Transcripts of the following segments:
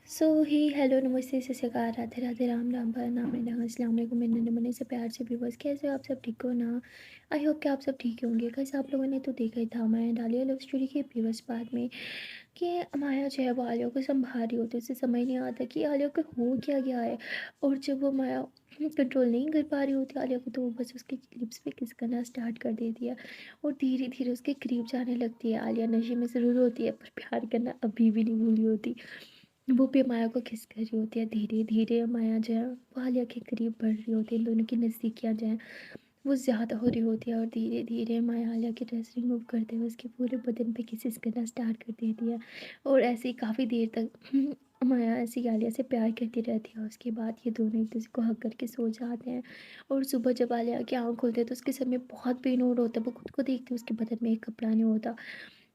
सो ही hello नमस्ते सत श्री अकाल राधे राधे राम राम नाम अस्सलाम वालेकुम मेरे नन्हे मुन्ने से प्यार से व्यूवर्स कैसे हो आप सब ठीक हो ना। आई होप कि आप सब ठीक होंगे। कैसे आप लोगों ने तो देखा ही था मैं डालिया लव स्टोरी के व्यूवर्स बाद में कि माया जो है वो आलिया को संभाल रही होती है। उसे समझ नहीं आता कि आलिया को हो क्या गया है। और जब वो माया कंट्रोल नहीं कर पा रही होती आलिया को, तो वो बस उसके लिप्स पे किस करना स्टार्ट कर देती है और धीरे धीरे उसके करीब जाने लगती है। आलिया नशे में ज़रूर होती है पर प्यार करना अभी भी नहीं भूली होती। वो भी माया को किस कर रही होती है। धीरे धीरे माया जो है वो आलिया के करीब बढ़ रही होती है। इन दोनों की नज़दीकियाँ जो हैं वो ज़्यादा हो रही होती है और धीरे धीरे माया आलिया की ड्रेस रिमूव करते हुए उसके पूरे बदन पे किसेस करना स्टार्ट कर देती है। और ऐसे ही काफ़ी देर तक माया ऐसी आलिया से प्यार करती रहती है। उसके बाद ये दोनों एक दूसरे को हक करके सो जाते हैं। और सुबह जब आलिया की आँख खोलते हैं तो उसके सर में बहुत पेन हो रहा होता है। वो खुद को देखती है उसके बदन में एक कपड़ा नहीं होता।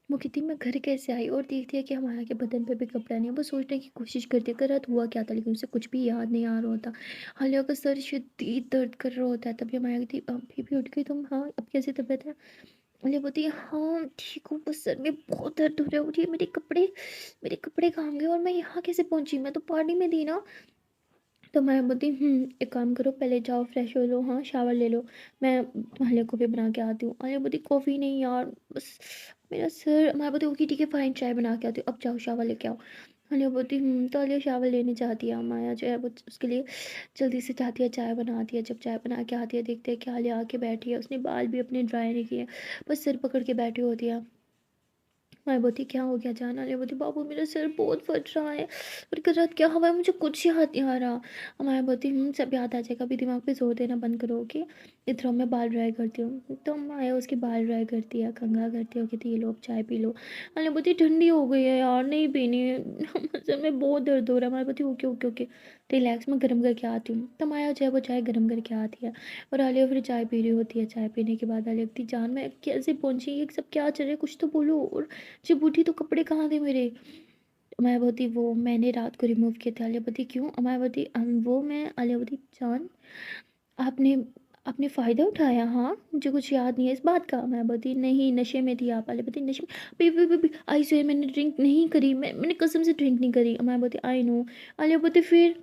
वो कहती मैं घर कैसे आई, और देखती है कि हमारा के बदन पे भी कपड़ा नहीं है। वो सोचने की कोशिश करती है कि रात हुआ क्या था, लेकिन उसे कुछ भी याद नहीं आ रहा होता। हालिया का सर शदीद दर्द कर रहा होता है। तभी हमारा कहती बेबी उठ गई तुम, हाँ अब कैसी तबीयत है। हालिया बोलती है हाँ ठीक हूँ, बस सर में बहुत दर्द हो रहा है। उठिए मेरे कपड़े कहाँ गए और मैं यहाँ कैसे पहुँची, मैं तो पार्टी में थी ना। तो मैं बोलती एक काम करो, पहले जाओ फ्रेश हो लो, हाँ शावर ले लो, मैं हालिया कॉफ़ी बना के आती हूँ। हालिया बोलती कॉफ़ी नहीं यार, बस मेरा सर। मैं बोलती ओके ठीक है फ़ाइन, चाय बना के आती हूँ, अब जाओ शावर लेके आओ। हालिया बोलती तो हालिया शावर लेने जाती है। माया जो है वो उसके लिए जल्दी से जाती है, चाय बनाती है। जब चाय बना के आती है देखते हैं कि हालिया आके बैठी है। उसने बाल भी अपने ड्राई नहीं किए, बस सिर पकड़ के बैठी होती है। मैं बोलती क्या हो गया जान। वाले बोलती बाबू मेरा सिर बहुत फट रहा है और कर रात क्या हुआ है, मुझे कुछ याद नहीं आ रहा। मैं बोलती सब याद आ जाएगा, अभी दिमाग पे जोर देना बंद करो कि इधर मैं बाल ड्राई करती हूँ। तो माया उसके बाल ड्राई करती है, कंघा करती है, कहती ये लो अब चाय पी लो। मैंने बोलती ठंडी हो गई है यार, नहीं पीनी है सर में बहुत दर्द हो रहा है। मैं बोलती ओके ओके ओके रिलैक्स, मैं गर्म करके आती हूँ। तो माया जो है वो चाय गर्म करके आती है और आलिया फिर चाय पी रही होती है। चाय पीने के बाद आलिया कहती जान मैं कैसे पहुंची, ये सब क्या चल रहा है, कुछ तो बोलो। और जब उठी तो कपड़े कहाँ थे मेरे। मायावती वो मैंने रात को रिमूव किए थे। आलियावती क्यों। मायावती वो मैं आलियावती जान आपने आपने फ़ायदा उठाया, हाँ मुझे कुछ याद नहीं है इस बात का। मायावती नहीं नशे में थी आप। आलियावती नशे में पी आई से मैंने ड्रिंक नहीं करी, मैंने कसम से ड्रिंक नहीं करी। Mayawati I know. आलियावती फिर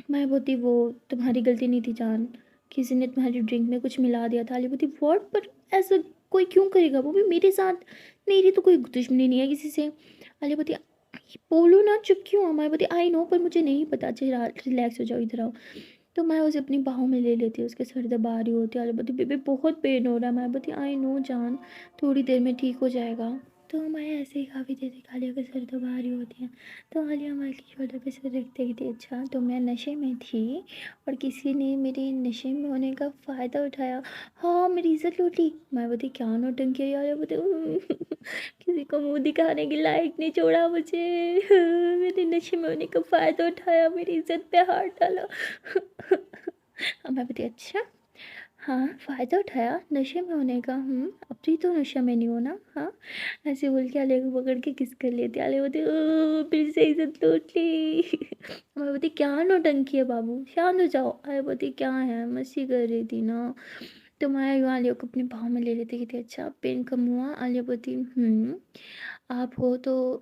मायावती वो तुम्हारी गलती नहीं थी जान, किसी ने तुम्हारी ड्रिंक में कुछ मिला दिया था। आलियावती व्हाट, पर ऐसा कोई क्यों करेगा, वो भी मेरे साथ। मेरी तो कोई दुश्मनी नहीं है किसी से। आलियावती बोलो ना, चुप क्यों हो। मायावती आई नो पर मुझे नहीं पता, चल रिलैक्स हो जाओ इधर आओ। तो मैं उसे अपनी बाहों में ले लेती हूँ, उसके सर दबा रही होती है। आलियावती बेबी बहुत पेन हो रहा है। मायावती आई नो जान, थोड़ी देर में ठीक हो जाएगा। तो मैं ऐसे ही काफ़ी देर तक आलिया का सर दबा रही होती है। तो आलिया हमारे शोल्डर पे सर रखते ही थी। अच्छा तो मैं नशे में थी और किसी ने मेरे नशे में होने का फ़ायदा उठाया, हाँ मेरी इज्जत लूट ली। मैं बोलती क्या नौटंकी है यार, बोलते किसी को मुंह दिखाने की लायक नहीं छोड़ा मुझे मेरे नशे में होने का फ़ायदा उठाया, मेरी इज्जत पे हाथ डाला मैं बोलती अच्छा हाँ फ़ायदा उठाया नशे में होने का। अब भी तो नशे में नहीं हो ना, हाँ ऐसे बोल के आलिया को पकड़ के किस कर लेती। आलिया बोलती फिर से इज्जत लूट ली मैं बोलती क्या नौटंकी है बाबू, शांत हो जाओ। आलिया बोलती क्या है, मस्ती कर रही थी ना। तो मैं यूँ आलिया को अपने भाव में ले लेती कि अच्छा पेन कम हुआ। आलिया बोलती आप हो तो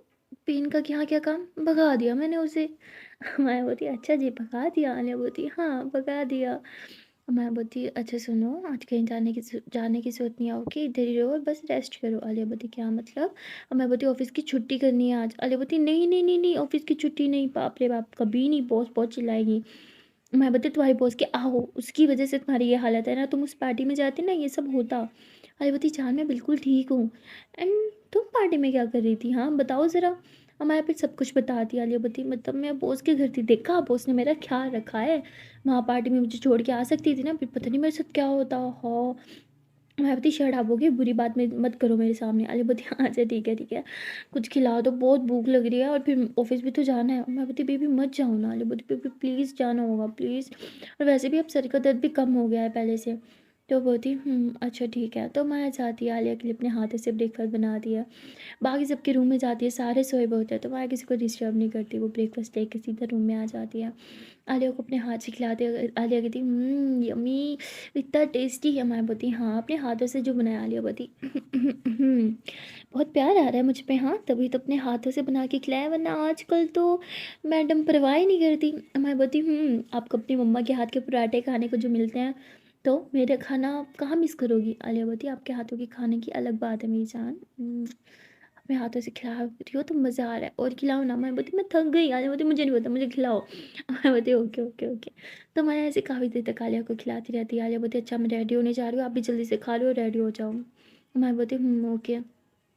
पेन का क्या क्या काम, भगा दिया मैंने उसे मैं बोलती अच्छा जी भगा दिया। आलिया बोलती हाँ भगा दिया। मैं बोलती अच्छा सुनो आज कहीं जाने की ज़रूरत नहीं है, ओके इधर ही रहो और बस रेस्ट करो। आलिया बोलती क्या मतलब। मैं बोलती ऑफिस की छुट्टी करनी है आज। आलिया बोलती नहीं नहीं नहीं नहीं ऑफिस की छुट्टी नहीं, बाप रे बाप कभी नहीं, बॉस बहुत चिल्लाएगी। मैं बोलती तुम्हारी बॉस के आहो उसकी वजह से तुम्हारी ये हालत है ना, तुम उस पार्टी में जाती ना ये सब होता। आलिया बोलती जान मैं बिल्कुल ठीक हूँ। एंड तुम पार्टी में क्या कर रही थी, हाँ बताओ ज़रा। मैं फिर सब कुछ बताती। आलिया बोलती मतलब मैं बॉस के घर थी, देखा बॉस ने मेरा ख्याल रखा है, वहाँ पार्टी में मुझे छोड़ के आ सकती थी ना, फिर पता नहीं मेरे साथ क्या होता। हाँ मैं बोलती शट आप होगी, बुरी बात में मत करो मेरे सामने। आलिया बोलती हाँ अच्छा ठीक है कुछ खिलाओ तो, बहुत भूख लग रही है और फिर ऑफिस भी तो जाना है। मैं बोलती बेबी मत जाओ ना। आलिया बोलती बेबी प्लीज़ जाना होगा प्लीज़, और वैसे भी अब सर का दर्द भी कम हो गया है पहले से। तो बोलती अच्छा ठीक है। तो माया जाती है आलिया के लिए अपने हाथों से ब्रेकफ़ास्ट बना दिया। बाकी सबके रूम में जाती है, सारे सोए हुए होते हैं तो माया किसी को डिस्टर्ब नहीं करती, वो ब्रेकफ़ास्ट लेके सीधा रूम में आ जाती है। आलिया को अपने हाथ से खिलाते आलिया कहती यम्मी, इतना टेस्टी है। माया बोलती हाँ, अपने हाथों से जो बनाया। आलिया बोलती बहुत प्यार आ रहा है मुझ पे, हाँ तभी तो अपने हाथों से बना के खिलाया, वरना आजकल तो मैडम परवाह ही नहीं करती। मैं बोलती आपको अपनी मम्मा के हाथ के पराठे खाने को जो मिलते हैं तो मेरा खाना आप कहाँ मिस करोगी। आलिया बोलती आपके हाथों की खाने की अलग बात है मेरी जान। अपने हाथों से खिला रही हो तो मज़ा आ रहा है, और खिलाओ ना। मैं बोलती मैं थक गई। आलिया बोलती मुझे नहीं पता, मुझे खिलाओ। मैं बोलती ओके ओके ओके। तो मैं ऐसे काफ़ी देर तक आलिया को खिलाती रहती है। आलिया बोलती अच्छा मैं रेडी होने जा रही हूँ, आप भी जल्दी से खा लो और रेडी हो जाओ। मैं बोलती ओके।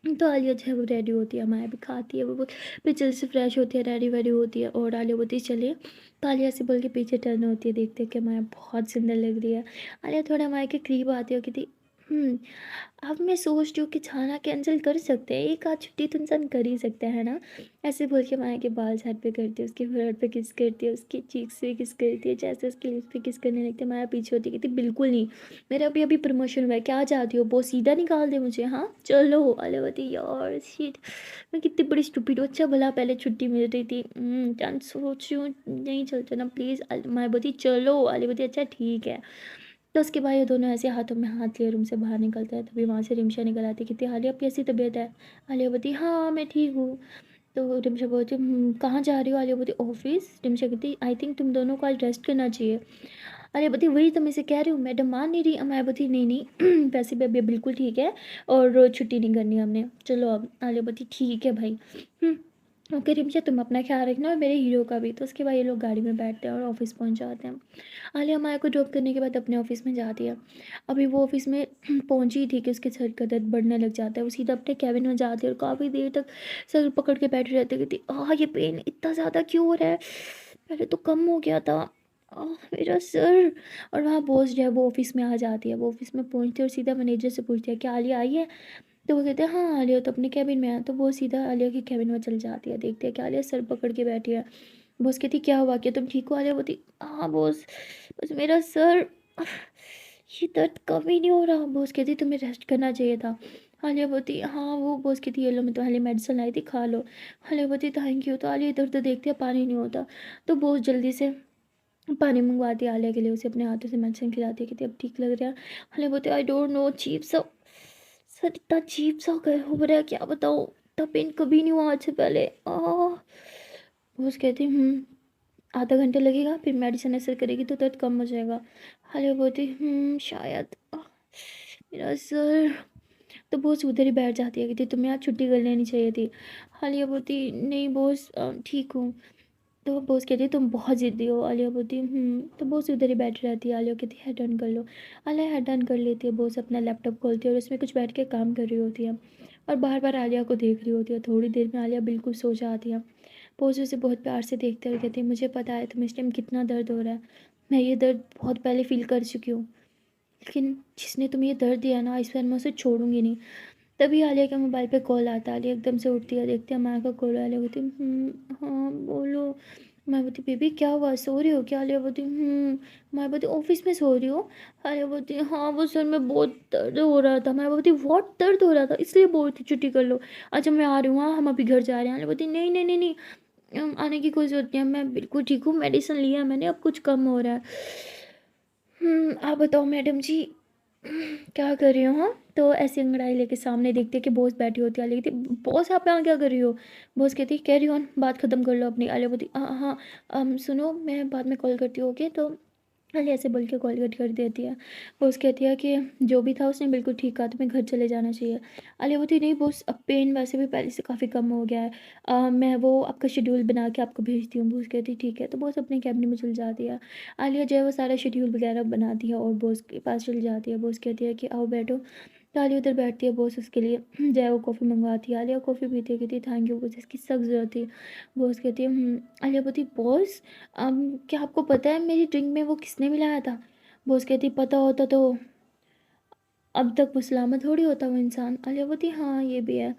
तो आलिया जो है वो रेडी होती है, माया भी खाती है, वो फिर जल्दी से फ्रेश होती है, रेडी वेडी होती है और आलिया बोलती है चलिए। तो आलिया से बोल के पीछे टर्न होती है, देखते हैं कि माया बहुत सुंदर लग रही है। आलिया थोड़ा माया के करीब आती है, कहती अब मैं सोच रही हूँ कि जाना कैंसिल कर सकते हैं, एक आध छुट्टी तो इंसान कर ही सकता है ना। ऐसे बोल के माया के बाल झाड़ पे करती है, उसके फोrehead पे किस करती है, उसकी चीक्स पे किस करती है, जैसे उसकी लिप्स पे किस करने लगती है। माया पीछे होती, कहती बिल्कुल नहीं, मेरा अभी अभी प्रमोशन हुआ है, क्या चाहती हो वो सीधा निकाल दे मुझे, हाँ चलो। अलवती यार शिट, मैं कितनी बड़ी स्टूपिड हूँ। अच्छा भला पहले छुट्टी मिल रही थी, जान सोच रही हूँ नहीं चलते ना प्लीज़। माया बोती चलो, अलवती अच्छा ठीक है। तो उसके बाद ये दोनों ऐसे हाथों में हाथ लिए रूम से बाहर निकलते हैं, तभी वहाँ से रिमशा निकल आती, कहती आलिया आपकी ऐसी तबीयत है। आलिया बोती हाँ मैं ठीक हूँ। तो रिमशा बोलती कहाँ जा रही हो। आलिया बोती ऑफिस। रिमशा कहती आई थिंक तुम दोनों को आज रेस्ट करना चाहिए। आलिया बोती वही तो मैं से कह रही हूँ, मैडम मान नहीं रही। मैं बोती नहीं नहीं वैसे भी अभी बिल्कुल ठीक है और छुट्टी नहीं करनी हमने, चलो अब। आलिया बोती ठीक है भाई। ओके रिमशा तुम अपना ख्याल रखना और मेरे हीरो का भी। तो उसके बाद ये लोग गाड़ी में बैठते हैं और ऑफिस पहुँच जाते हैं। आलिया माया को ड्रॉप करने के बाद अपने ऑफिस में जाती है। अभी वो ऑफिस में पहुंची थी कि उसके सर का दर्द बढ़ने लग जाता है, वो सीधा अपने कैबिन में जाती है और काफ़ी देर तक सर पकड़ के बैठी रहती है, कहती ये पेन इतना ज़्यादा क्यों हो रहा है, पहले तो कम हो गया था, मेरा सर। और वहाँ बॉस जो है वो ऑफिस में आ जाती है, वो ऑफिस में पहुँचती है और सीधा मैनेजर से पूछती है क्या आलिया आई है। तो वो कहते हैं हाँ आलिया तो अपने कैबिन में है। तो वो सीधा आलिया के कैबिन में चल जाती है, देखते हैं कि आलिया सर पकड़ के बैठी है। बॉस कहती क्या हुआ, क्या तुम ठीक हो। आलिया बोलती हाँ बॉस, बस मेरा सर, ये दर्द कम ही नहीं हो रहा। बॉस कहती तुम्हें रेस्ट करना चाहिए था। आलिया बोलती हाँ वो। बॉस कहती ये लो मैं तुम्हारे लिए मेडिसिन लाई थी, खा लो। आलिया बोलती थैंक यू। तो आलिया इधर उधर देखती है, पानी नहीं होता। तो बॉस जल्दी से पानी मंगवाती है आलिया के लिए, उसे अपने हाथों से मेडिसिन खिलाती है, कहती अब ठीक लग रहा है। आलिया बोलती आई डोंट नो, अजीब सा सर, इतना अजीब सा हो रहा है, क्या बताऊँ, इतना पेन कभी नहीं हुआ आज से पहले। बॉस कहती आधा घंटे लगेगा, फिर मेडिसिन असर करेगी तो दर्द कम हो जाएगा। हालिया बोलती शायद मेरा सर। तो बॉस उधर ही बैठ जाती है, कहती तुम्हें आज छुट्टी कर लेनी चाहिए थी। हालिया बोलती नहीं बॉस ठीक हूँ। तो बॉस कहती तुम बहुत ज़िद्दी हो। आलिया बोलती तो बॉस उधर ही बैठी रहती है। आलिया कहती है डन कर लो। आलिया हेड डन कर लेती है। बॉस अपना लैपटॉप खोलती है और उसमें कुछ बैठ के काम कर रही होती है और बार बार आलिया को देख रही होती है। थोड़ी देर में आलिया बिल्कुल सो जाती है। बॉस उसे बहुत प्यार से देखते हुए कहती है मुझे पता है तुम्हें इस टाइम कितना दर्द हो रहा है, मैं ये दर्द बहुत पहले फील कर चुकी हूँ, लेकिन जिसने तुम्हें ये दर्द दिया ना, इस बार मैं उसे छोड़ूंगी नहीं। तभी आलिया के मोबाइल पे कॉल आता है। आलिया एकदम से उठती है, देखती है माँ का कॉल। आलिया बोलती हाँ बोलो। मैं बोलती बेबी क्या हुआ, सो रही हो क्या। आलिया बोलती मैं बोलती ऑफिस में सो रही हो। आलिया बोलती हाँ वो सर में बहुत दर्द हो रहा था। मैं बोलती व्हाट दर्द हो रहा था, इसलिए बोल रही थी छुट्टी कर लो। अच्छा मैं आ रही हूँ, हाँ हम अभी घर जा रहे हैं। आलिया बोलती नहीं नहीं नहीं नहीं, आने की कोई ज़रूरत नहीं है, मैं बिल्कुल ठीक हूँ, मेडिसिन लिया है मैंने, अब कुछ कम हो रहा है। आप बताओ मैडम जी क्या कर रही हो। हाँ तो ऐसी अंगड़ाई लेके सामने देखते कि बॉस बैठी होती है। आलिया कहती बॉस आप यहाँ क्या कर रही हो। बॉस कहती कैरी ऑन, बात ख़त्म कर लो अपनी। आलिया बोलती हाँ हाँ सुनो मैं बाद में कॉल करती हूँ ओके। तो अली ऐसे बोल के कॉल कट कर देती है। बॉस कहती है कि जो भी था उसने बिल्कुल ठीक कहा, तुम्हें घर चले जाना चाहिए। आलिया बोलती नहीं बॉस, अब पेन वैसे भी पहले से काफ़ी कम हो गया है, मैं वो आपका शेड्यूल बना के आपको भेजती हूँ। बॉस कहती ठीक है। तो बॉस अपने कैबिन में चल जाती है। आलिया जो है वो सारा शेड्यूल वगैरह बनाती है और बॉस के पास चल जाती है। बॉस कहती है कि आओ बैठो। तो आलिया उधर बैठती है, बॉस उसके लिए जो है वो कॉफ़ी मंगवाती है। आलिया कॉफ़ी पीती है, कहती थैंक यू बॉस, इसकी सख्त ज़रूरत थी। बॉस कहती है आलिया बोलती बॉस क्या आपको पता है मेरी ड्रिंक में वो किसने मिलाया था। बॉस कहती पता होता तो अब तक वो सलामत थोड़ी होता वो इंसान। आलिया बोलती हाँ ये भी है।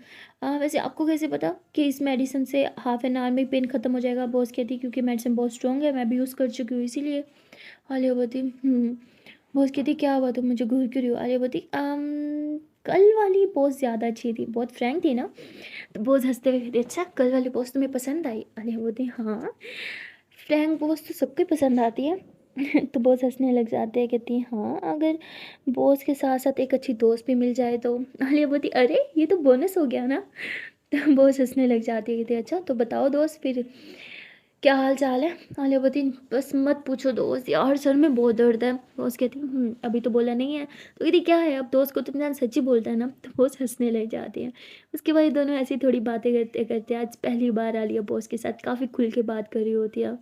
वैसे आपको कैसे पता कि इस मेडिसिन से हाफ एन आवर में पेन ख़त्म हो जाएगा। बॉस कहती क्योंकि मेडिसिन बहुत स्ट्रॉन्ग है, मैं भी यूज़ कर चुकी हूँ इसीलिए। आलिया बोलती बॉस कहती क्या हुआ तुम मुझे घूर क्यों रही हो? आलिया बोलती कल वाली बॉस ज़्यादा अच्छी थी, बहुत फ्रैंक थी ना। तो बॉस हंसते हुए कहती अच्छा कल वाली बॉस तुम्हें पसंद आई? आलिया बोलती हाँ, फ्रैंक बॉस तो सबको ही पसंद आती है। तो बॉस हंसने लग जाते हैं, कहती हैं हाँ अगर बॉस के साथ साथ एक अच्छी दोस्त भी मिल जाए तो। आलिया बोलती अरे ये तो बोनस हो गया ना। तो बॉस हंसने लग जाती है, कहती है अच्छा तो बताओ दोस्त फिर क्या हाल चाल है? आलिया बोलती बस मत पूछो दोस्त यार, सर में बहुत दर्द है। बॉस कहती अभी तो बोला नहीं है। तो कहती क्या है अब दोस्त को तो इंसान सच्ची बोलता है ना। तो बॉस हंसने लग जाती है। उसके बाद ये दोनों ऐसी थोड़ी बातें करते करते आज पहली बार आलिया बॉस के साथ काफ़ी खुल के बात कर रही होती है।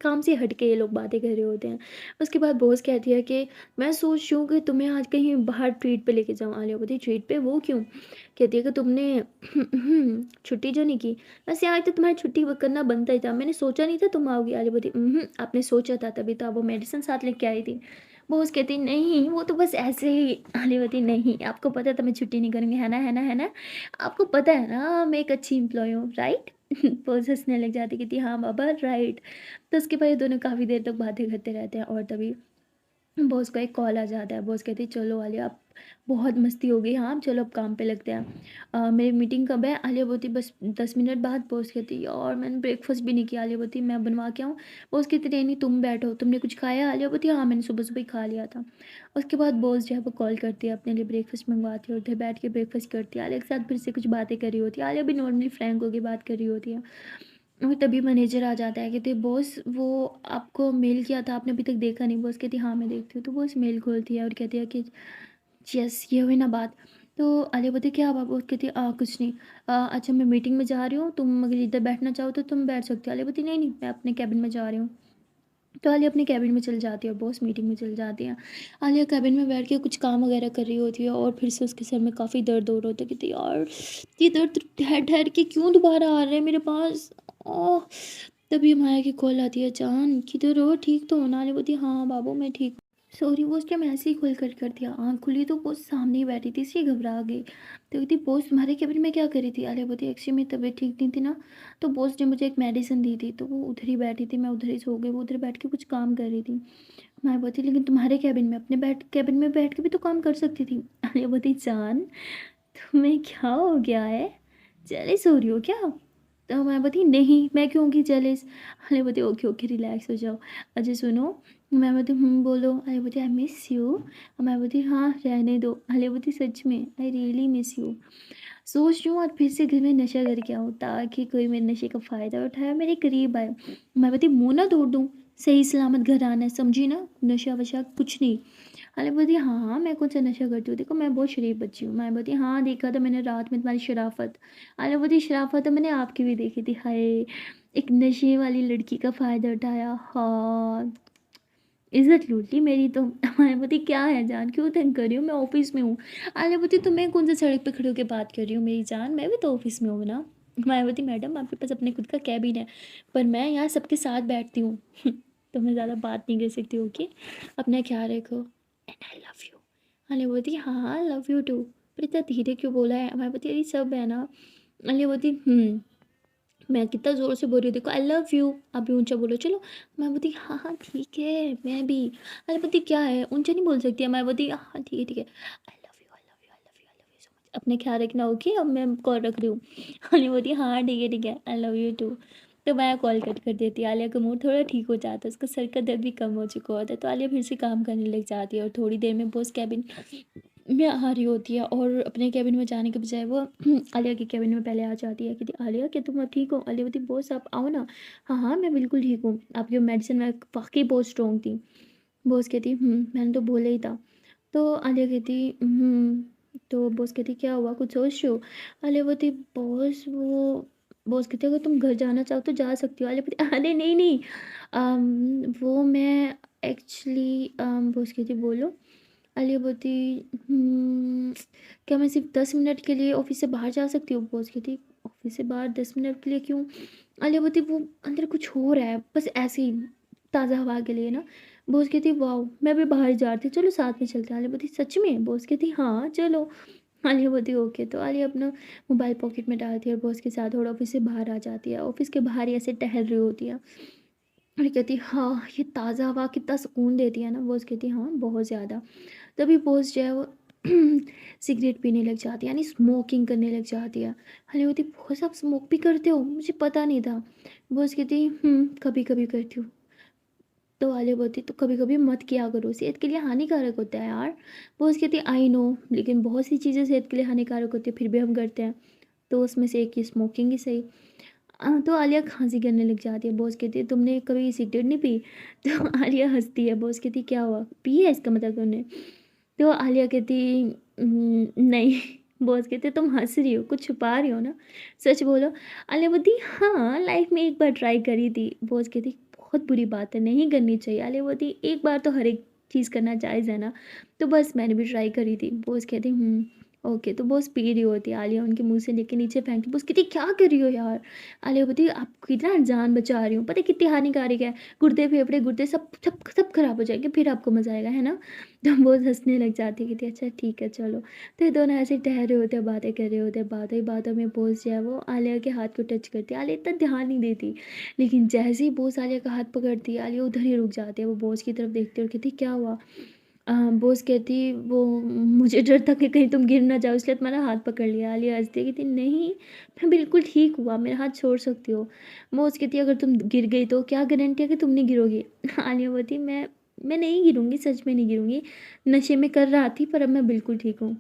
काम से हट के ये लोग बातें कर रहे होते हैं। उसके बाद बॉस कहती है कि मैं सोच रही हूँ कि तुम्हें आज कहीं बाहर ट्रीट पे लेके जाऊँ। आलिया बोलती ट्रीट पे, वो क्यों? कहती है कि तुमने छुट्टी जो नहीं की। वैसे आज तो तुम्हारी छुट्टी वो करना बनता ही था, मैंने सोचा नहीं था तुम आओगी। आलिया बोलती आपने सोचा था तभी तो आप वो मेडिसिन साथ लेके आई थी। बॉस कहती नहीं वो तो बस ऐसे ही। आलिया बोलती नहीं आपको पता था मैं छुट्टी नहीं करूँगी, है ना, है ना, है ना? आपको पता है ना मैं एक अच्छी एम्प्लॉय हूँ, राइट? बॉस हंसने लग जाती, कहती हाँ बाबा राइट। तो उसके बाद ये दोनों काफ़ी देर तक बातें करते रहते हैं और तभी बॉस का एक कॉल आ जाता है। बॉस कहती चलो आलिया अब बहुत मस्ती हो गई, हाँ अब चलो अब काम पे लगते हैं। मेरी मीटिंग कब है? आलिया बोलती बस 10 मिनट बाद। बॉस कहती यार मैंने ब्रेकफास्ट भी नहीं किया। आलिया बोलती मैं बनवा के आऊँ? बॉस कहती नहीं नहीं तुम बैठो, तुमने कुछ खाया? आलिया बोलती हाँ मैंने सुबह सुबह ही खा लिया था। उसके बाद बॉस जो है वो कॉल करती है, अपने लिए ब्रेकफास्ट मंगवाती है और उधर बैठ के ब्रेकफास्ट करती है। आलिया के साथ फिर से कुछ बातें कर रही होती है। आलिया भी नॉर्मली फ्रैंक होकर बात कर रही होती है। और तभी मैनेजर आ जाता है, कहते बॉस वो आपको मेल किया था आपने अभी तक देखा नहीं? बॉस कहती हाँ मैं देखती हूँ। तो बॉस मेल खोलती है और कहती है कि यस ये हुई ना बात। तो आलिया बोलती क्या बात? बॉस कहती कुछ नहीं। अच्छा मैं मीटिंग में जा रही हूँ, तुम अगर इधर बैठना चाहो तो तुम बैठ सकते हो। आलिया बोलती नहीं नहीं मैं अपने कैबिन में जा रही हूँ। तो आलिया अपने कैबिन में चल जाती है और बॉस मीटिंग में चल जाती है। आलिया कैबिन में बैठ के कुछ काम वगैरह कर रही होती है और फिर से उसके सर में काफ़ी दर्द हो रहा होता है, कहती यार ये दर्द ठहर ठहर के क्यों दोबारा आ रहा है मेरे पास। ओह! तभी माया की कॉल आती है, जान किधर हो, ठीक तो हो ना? आलिया बोलती हाँ बाबू मैं ठीक हूँ। सॉरी बॉस क्या मैं ऐसे ही खोल कर दिया? आँख खुली तो बॉस सामने ही बैठी थी इसलिए घबरा गई। तो कहती बॉस तुम्हारे कैबिन में क्या कर रही थी? आलिया बोलती एक्चुअली मेरी तबीयत ठीक नहीं थी ना, तो बॉस ने मुझे एक मेडिसिन दी थी तो वो उधर ही बैठी थी, मैं उधर ही सो गई, वो उधर बैठ के कुछ काम कर रही थी। मैं बोलती लेकिन तुम्हारे कैबिन में अपने कैबिन में बैठ के भी तो काम कर सकती थी। आलिया बोलती जान तुम्हें क्या हो गया है, जेलस हो रही हो क्या? तो मैं बोलती नहीं मैं क्यों होंगी जेलस। अरे बोलती ओके ओके रिलैक्स हो जाओ। अजय सुनो। मैं बोलती बोलो। अरे बोलती आई मिस यू। मैं बोलती हाँ रहने दो। अरे बोलती सच में आई रियली मिस यू। सोच रही हूँ आज फिर से घर में नशा करके आऊँ ताकि कोई मेरे नशे का फ़ायदा उठाए मेरे करीब आए। मैं बोलती मुँह ना तोड़ दूँ, सही सलामत घर आना है समझी ना, नशा वशा कुछ नहीं। अरे बोलती हाँ हाँ मैं कौन सा नशा करती हूँ, देखो मैं बहुत शरीफ बच्ची हूँ। मैं बोलती हाँ देखा था मैंने रात में तुम्हारी शराफत। अरे बोलती शराफत तो मैंने आपकी भी देखी थी, हाय एक नशे वाली लड़की का फ़ायदा उठाया, हाँ इज्जत लूट ली मेरी तो। मैं बोलती क्या है जान क्यों तंग कर रही हूँ, मैं ऑफिस में हूँ। आलिया बोलती तुम्हें कौन सा सड़क पे खड़े होकर बात कर रही हूँ मेरी जान, मैं भी तो ऑफिस में हूँ ना। मैं बोलती मैडम आपके पास अपने खुद का कैबिन है पर मैं यहाँ सबके साथ बैठती हूँ। तो मैं ज़्यादा बात नहीं कर सकती, ओके अपना ख्याल रखो and I love you. Alia बोलती हाँ हाँ लव यू टू। पर इतना धीरे क्यों बोला है? मैं बोलती अरे सब है ना। आलिया बोलती मैं कितना ज़ोर से बोल रही हूँ देखो आई लव यू, अभी ऊंचा बोलो चलो। मैं बोलती हाँ हाँ ठीक है मैं भी। अरे बोलती क्या है ऊंचा नहीं बोल सकती है? मैं बोलती हाँ ठीक है ठीक है I love you I love you I love you I love you so much, अपने ख्याल रखना ओके अब मैं कॉल रख रही हूँ। अरे बोलती हाँ ठीक है आई लव यू टू। तो मैं कॉल कट कर देती। आलिया का मूड थोड़ा ठीक हो जाता है, उसका सर का दर्द भी कम हो चुका होता है। तो आलिया फिर से काम करने लग जाती है और थोड़ी देर में बॉस कैबिन में आ रही होती है और अपने कैबिन में जाने के बजाय वो आलिया के कैबिन में पहले आ जाती है, कहती आलिया क्या तुम अब ठीक हो? आलिया बोलती बॉस आप आओ ना। हाँ हाँ मैं बिल्कुल ठीक हूँ, आपकी मेडिसिन में वाकई बहुत स्ट्रॉन्ग थी। बॉस कहती मैंने तो बोला ही था। तो आलिया कहती तो बॉस कहती क्या हुआ कुछ सोच रही हो? आलिया बोलती बॉस कहते अगर तुम घर जाना चाहो तो जा सकती हो। आलिया बोलती अरे नहीं नहीं वो मैं एक्चुअली बॉस कहती बोलो। आलिया बोलती क्या मैं सिर्फ 10 मिनट के लिए ऑफिस से बाहर जा सकती हूँ? बॉस कहती ऑफिस से बाहर 10 मिनट के लिए क्यों? आलिया बोलती वो अंदर कुछ हो रहा है बस ऐसे ही ताज़ा हवा के लिए ना। बॉस कहती वाह मैं भी बाहर जा रही थी चलो साथ में चलते हैं। आलिया बोलती सच में? बॉस कहती हाँ चलो। आलिया बोलती ओके। तो आलिया अपना मोबाइल पॉकेट में डालती है और बॉस के साथ थोड़ा ऑफिस से बाहर आ जाती है। ऑफिस के बाहर ही ऐसे टहल रही होती है। और कहती हाँ, ये ताज़ा हवा कितना सुकून देती है ना। बॉस कहती हाँ, बहुत ज़्यादा। तभी बॉस जो है वो सिगरेट पीने लग जाती है, यानी स्मोकिंग करने लग जाती है। हालाँकि बोलती बॉस आप स्मोक भी करते हो? मुझे पता नहीं था। बॉस कहती कभी-कभी करती हूँ। तो आलिया बोलती तो कभी-कभी मत किया करो, सेहत के लिए हानिकारक होता है यार। बॉस कहती आई नो, लेकिन बहुत सी चीज़ें सेहत के लिए हानिकारक होती है फिर भी हम करते हैं। तो उसमें से एक ये स्मोकिंग ही सही। तो आलिया खांसी करने लग जाती है। बॉस कहती है तुमने कभी सिगरेट नहीं पी? तो आलिया हँसती है। बॉस कहती क्या हुआ? पी है इसका मतलब तुमने? तो आलिया कहती नहीं। बॉस कहते तुम हँस रही हो, कुछ छुपा रही हो ना? सच बोलो। आलिया बोलती हाँ, लाइफ में एक बार ट्राई करी थी। बॉस कहती बहुत बुरी बात है, नहीं करनी चाहिए। आलिया बोलती एक बार तो हर एक चीज़ करना जायज़ है ना? तो बस मैंने भी ट्राई करी थी। बॉस कहती ओके। तो बॉस पी रही होती है, आलिया उनके मुँह से लेके नीचे फेंकती। बॉस कहती क्या कर रही हो यार? आलिया बोलती आप कितना जान बचा रही हूँ, पता है कितनी हानिकारक है? गुर्दे, फेफड़े, गुर्दे सब सब सब खराब हो जाएँगे, फिर आपको मज़ा आएगा, है ना? तो वो हँसने लग जाती है, कहती अच्छा ठीक है चलो। तो ये दोनों ऐसे ठहरे होते हैं, बातें कर रहे होते हैं। बातों ही बातों में बॉस जो है वो आलिया के हाथ को टच करती है। आलिया इतना ध्यान नहीं देती, लेकिन जैसे ही बॉस आलिया का हाथ पकड़ती है, आलिया उधर ही रुक जाती है। वो बॉस की तरफ देखती है और कहती क्या हुआ? बॉस कहती वो मुझे डर था कि कहीं तुम गिर ना जाओ, इसलिए तुम्हारा हाथ पकड़ लिया। आलिया हँसती है, कहती नहीं, मैं बिल्कुल ठीक हुआ, मेरा हाथ छोड़ सकती हो। बॉस कहती अगर तुम गिर गई तो क्या गारंटी है कि तुम नहीं गिरोगी? आलिया बोलती मैं नहीं गिरूँगी, सच में नहीं गिरूँगी। नशे में कर रहा थी पर अब मैं बिल्कुल ठीक हूँ।